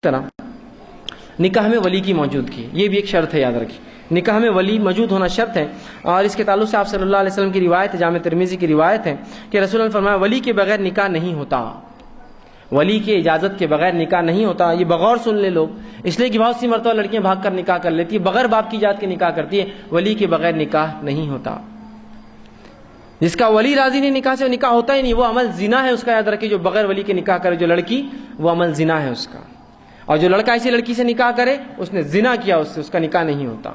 طرح نکاح میں ولی کی موجودگی یہ بھی ایک شرط ہے، یاد رکھیے نکاح میں ولی موجود ہونا شرط ہے. اور اس کے تعلق سے آپ صلی اللہ علیہ وسلم کی روایت ہے، جامع ترمذی کی روایت ہے کہ رسول اللہ نے فرمایا ولی کے بغیر نکاح نہیں ہوتا، ولی کی اجازت کے بغیر نکاح نہیں ہوتا. یہ بغور سن لے لوگ، اس لیے کہ بہت سی مرتبہ لڑکیاں بھاگ کر نکاح کر لیتی ہے، بغیر باپ کی اجازت کے نکاح کرتی ہے. ولی کے بغیر نکاح نہیں ہوتا. جس کا ولی راضی نہیں نکاح سے، نکاح ہوتا ہی نہیں، وہ عمل زنا ہے اس کا. یاد رکھیے جو بغیر ولی کے نکاح کرے جو لڑکی، وہ عمل زنا ہے اس کا. اور جو لڑکا ایسی لڑکی سے نکاح کرے اس نے زنا کیا، اس سے اس کا نکاح نہیں ہوتا.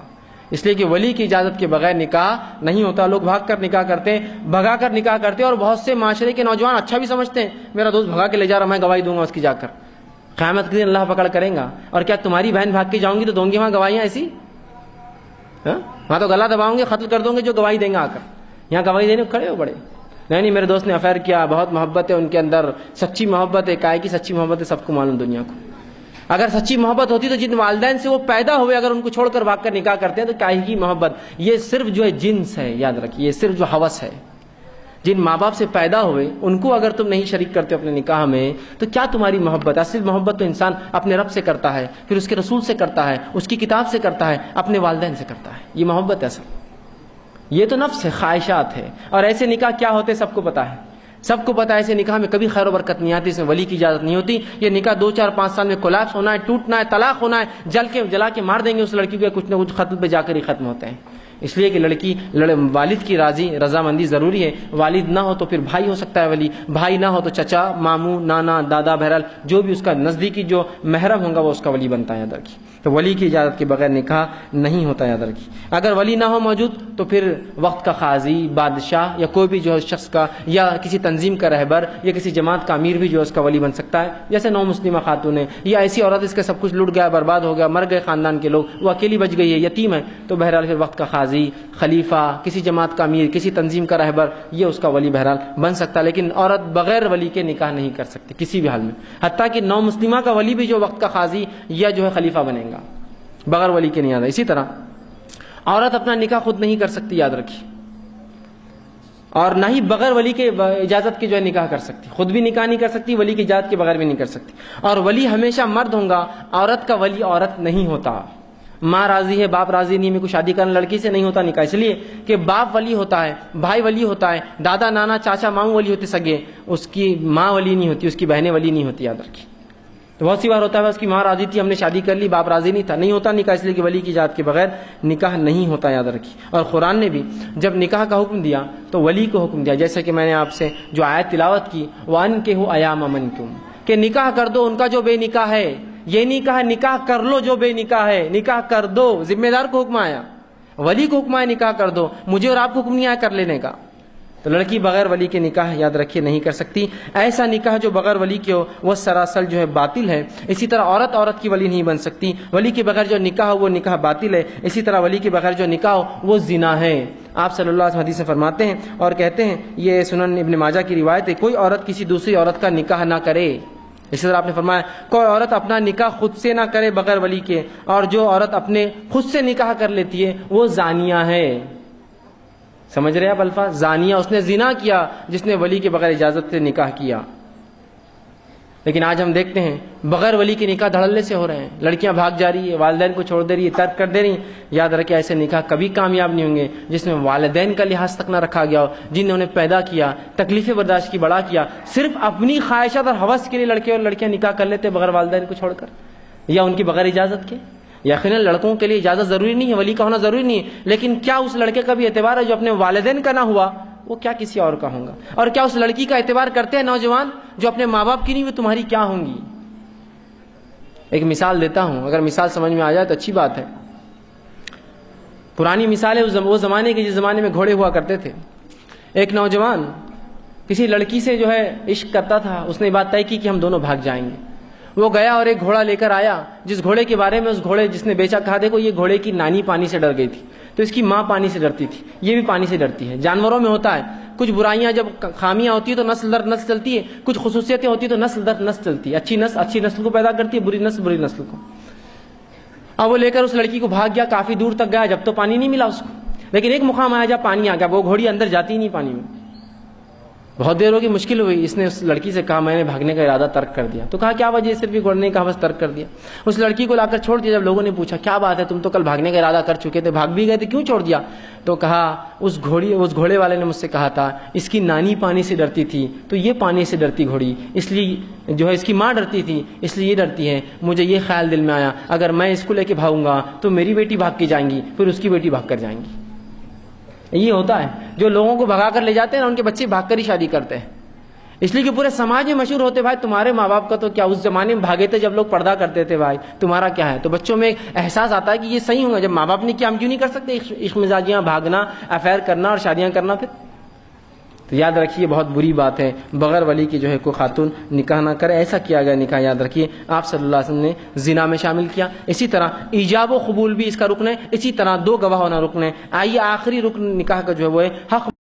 اس لیے کہ ولی کی اجازت کے بغیر نکاح نہیں ہوتا. لوگ بھاگ کر نکاح کرتے ہیں، بھگا کر نکاح کرتے ہیں. اور بہت سے معاشرے کے نوجوان اچھا بھی سمجھتے ہیں، میرا دوست بھگا کے لے جا رہا، میں گواہی دوں گا اس کی جا کر. قیامت کے دن اللہ پکڑ کریں گا. اور کیا تمہاری بہن بھاگ کے جاؤں گی تو دوں گی وہاں گواہیاں ایسی؟ وہاں تو گلا دباؤں گے، قتل کر دوں گے جو گواہی دیں گا آ کر. یہاں گواہی دینے کھڑے ہو بڑے. نہیں میرے دوست نے افیئر کیا، بہت محبت ہے ان کے اندر، سچی محبت ہے. کائے کی سچی محبت ہے سب کو معلوم دنیا کو. اگر سچی محبت ہوتی تو جن والدین سے وہ پیدا ہوئے اگر ان کو چھوڑ کر بھاگ کر نکاح کرتے ہیں تو کائے کی محبت. یہ صرف جو ہے جنس ہے، یاد رکھیے یہ صرف جو ہوس ہے. جن ماں باپ سے پیدا ہوئے ان کو اگر تم نہیں شریک کرتے اپنے نکاح میں تو کیا تمہاری محبت؟ اصل محبت تو انسان اپنے رب سے کرتا ہے، پھر اس کے رسول سے کرتا ہے، اس کی کتاب سے کرتا ہے، اپنے والدین سے کرتا ہے. یہ محبت ہے اصل. یہ تو نفس ہے، خواہشات ہے. اور ایسے نکاح کیا ہوتے سب کو پتا ہے. سب کو پتا ہے ایسے نکاح میں کبھی خیر و برکت نہیں آتی، اس میں ولی کی اجازت نہیں ہوتی. یہ نکاح 2 4 5 سال میں کولیپس ہونا ہے، ٹوٹنا ہے، طلاق ہونا ہے، جلا کے مار دیں گے اس لڑکی کو، کچھ نہ کچھ قتل پہ جا کر ہی ختم ہوتے ہیں. اس لیے کہ لڑکی والد کی رضامندی ضروری ہے. والد نہ ہو تو پھر بھائی ہو سکتا ہے ولی، بھائی نہ ہو تو چچا، ماموں، نانا، دادا، بہرحال جو بھی اس کا نزدیکی جو محرم ہوگا وہ اس کا ولی بنتا ہے. یاد رکھیے تو ولی کی اجازت کے بغیر نکاح نہیں ہوتا. یاد رکھیے اگر ولی نہ ہو موجود تو پھر وقت کا قاضی، بادشاہ یا کوئی بھی جو شخص کا یا کسی تنظیم کا رہبر یا کسی جماعت کا امیر بھی جو اس کا ولی بن سکتا ہے. جیسے نو مسلمہ خاتون ہے یا ایسی عورت اس کا سب کچھ لٹ گیا، برباد ہو گیا، مر گئے خاندان کے لوگ، وہ اکیلی بچ گئی ہے، یتیم ہے، تو بہرحال پھر وقت کا قاضی، خلیفہ، کسی جماعت کا امیر، کسی تنظیم کا رہبر، یہ اس کا ولی بہرحال بن سکتا ہے. لیکن عورت بغیر ولی کے نکاح نہیں کر سکتی کسی بھی حال میں. حتیٰ کہ نو مسلمہ کا ولی بھی جو وقت کا قاضی یا جو ہے خلیفہ بنے گا، بغیر ولی کے نہیں آتا. اسی طرح عورت اپنا نکاح خود نہیں کر سکتی، یاد رکھیے، اور نہ ہی بغیر ولی کے اجازت کے جو ہے نکاح کر سکتی. خود بھی نکاح نہیں کر سکتی، ولی کی اجازت کے بغیر بھی نہیں کر سکتی. اور ولی ہمیشہ مرد ہوگا، عورت کا ولی عورت نہیں ہوتا. ماں راضی ہے، باپ راضی نہیں، میں کو شادی کرنا لڑکی سے نہیں ہوتا نکاح، اس لیے کہ باپ ولی ہوتا ہے، بھائی ولی ہوتا ہے، دادا، نانا، چاچا، ماموں ولی ہوتے سگے، اس کی ماں ولی نہیں ہوتی، اس کی بہنیں ولی نہیں ہوتی. یاد رکھیے تو بہت سی بار ہوتا ہے اس کی ماں راضی تھی، ہم نے شادی کر لی، باپ راضی نہیں تھا، نہیں ہوتا نکاح، اس لیے کہ ولی کی اجازت کے بغیر نکاح نہیں ہوتا. یاد رکھیے اور قرآن نے بھی جب نکاح کا حکم دیا تو ولی کو حکم دیا، جیسے کہ میں نے آپ سے جو آیت تلاوت کی، وَأَنكِحُوا أَيَامَ مِنكُمْ، کہ نکاح کر دو ان کا جو بے نکاح ہے. یہ نہیں کہا نکاح کر لو جو بے نکاح ہے، نکاح کر دو. ذمہ دار کو حکم آیا، ولی کو حکم آیا نکاح کر دو، مجھے اور آپ کو حکم نہیں آیا کر لینے کا. تو لڑکی بغیر ولی کے نکاح یاد رکھیے نہیں کر سکتی. ایسا نکاح جو بغیر ولی کے ہو وہ سراسر جو ہے باطل ہے. اسی طرح عورت کی ولی نہیں بن سکتی. ولی کے بغیر جو نکاح ہو وہ نکاح باطل ہے. اسی طرح ولی کے بغیر جو نکاح ہو وہ زنا ہے. آپ صلی اللہ علیہ وسلم حدیث میں فرماتے ہیں اور کہتے ہیں، یہ سنن ابن ماجہ کی روایت ہے، کوئی عورت کسی دوسری عورت کا نکاح نہ کرے. اسی طرح آپ نے فرمایا کوئی عورت اپنا نکاح خود سے نہ کرے بغیر ولی کے، اور جو عورت اپنے خود سے نکاح کر لیتی ہے وہ زانیہ ہے. سمجھ رہے آپ الفاظ؟ زانیہ اس نے زنا کیا جس نے ولی کے بغیر اجازت سے نکاح کیا. لیکن آج ہم دیکھتے ہیں بغیر ولی کے نکاح دھڑلے سے ہو رہے ہیں. لڑکیاں بھاگ جا رہی ہے، والدین کو چھوڑ دے رہی ہے، ترک کر دے رہی ہیں. یاد رکھیں ایسے نکاح کبھی کامیاب نہیں ہوں گے جس میں والدین کا لحاظ تک نہ رکھا گیا ہو، جن نے انہیں پیدا کیا، تکلیفیں برداشت کی، بڑا کیا. صرف اپنی خواہشات اور ہوس کے لیے لڑکے اور لڑکیاں نکاح کر لیتے بغیر والدین کو چھوڑ کر یا ان کی بغیر اجازت کے. یقیناً لڑکوں کے لیے اجازت ضروری نہیں ہے، ولی کا ہونا ضروری نہیں ہے، لیکن کیا اس لڑکے کا بھی اعتبار ہے جو اپنے والدین کا نہ ہوا وہ کیا کسی اور کا ہوگا؟ اور کیا اس لڑکی کا اعتبار کرتے ہیں نوجوان جو اپنے ماں باپ کی نہیں ہوئی تمہاری کیا ہوں گی؟ ایک مثال دیتا ہوں، اگر مثال سمجھ میں آ جائے تو اچھی بات ہے. پرانی مثال ہے وہ زمانے کی جس زمانے میں گھوڑے ہوا کرتے تھے. ایک نوجوان کسی لڑکی سے جو ہے عشق کرتا تھا، اس نے بات طے کی کہ ہم دونوں بھاگ جائیں گے. وہ گیا اور ایک گھوڑا لے کر آیا، جس گھوڑے کے بارے میں اس گھوڑے جس نے بیچا کہا دیکھو یہ گھوڑے کی نانی پانی سے ڈر گئی تھی تو اس کی ماں پانی سے ڈرتی تھی، یہ بھی پانی سے ڈرتی ہے. جانوروں میں ہوتا ہے کچھ برائیاں، جب خامیاں ہوتی ہے تو نسل در نسل چلتی ہے، کچھ خصوصیتیں ہوتی ہے تو نسل در نسل چلتی ہے. اچھی نسل کو پیدا کرتی ہے، بری نسل کو. اب وہ لے کر اس لڑکی کو بھاگ گیا، کافی دور تک گیا، جب تو پانی نہیں ملا اس کو. لیکن ایک مقام آیا جب پانی آ گیا، وہ گھوڑی اندر جاتی ہی نہیں پانی میں. بہت دیر ہوگی، مشکل ہوئی، اس نے اس لڑکی سے کہا میں نے بھاگنے کا ارادہ ترک کر دیا. تو کہا کیا وجہ؟ صرف یہ گھوڑنے کا بس ترک کر دیا. اس لڑکی کو لا کر چھوڑ دیا. جب لوگوں نے پوچھا کیا بات ہے، تم تو کل بھاگنے کا ارادہ کر چکے تھے، بھاگ بھی گئے تھے، کیوں چھوڑ دیا؟ تو کہا اس گھوڑے والے نے مجھ سے کہا تھا اس کی نانی پانی سے ڈرتی تھی تو یہ پانی سے ڈرتی گھوڑی، اس لیے جو ہے اس کی ماں ڈرتی تھی اس لیے یہ ڈرتی ہے. مجھے یہ خیال دل میں آیا اگر میں اس کو لے کے بھاگوں گا تو میری بیٹی بھاگ کے جائیں گی، پھر اس کی بیٹی بھاگ کر جائیں گی. یہ ہوتا ہے جو لوگوں کو بھگا کر لے جاتے ہیں نا، ان کے بچے بھاگ کر ہی شادی کرتے ہیں. اس لیے کہ پورے سماج میں مشہور ہوتے بھائی تمہارے ماں باپ کا تو کیا، اس زمانے میں بھاگے تھے جب لوگ پردہ کرتے تھے، بھائی تمہارا کیا ہے. تو بچوں میں ایک احساس آتا ہے کہ یہ صحیح ہوگا، جب ماں باپ نے کیا ہم کیوں نہیں کر سکتے؟ عشق مزاجیاں، بھاگنا، افیئر کرنا اور شادیاں کرنا. پھر تو یاد رکھیے بہت بری بات ہے بغیر ولی کی جو ہے کوئی خاتون نکاح نہ کرے. ایسا کیا گیا نکاح، یاد رکھیے آپ صلی اللہ علیہ وسلم نے زنا میں شامل کیا. اسی طرح ایجاب و قبول بھی اس کا رکن ہے، اسی طرح 2 گواہ ہونا رکن ہے. آئیے آخری رکن نکاح کا جو ہے وہ ہے حق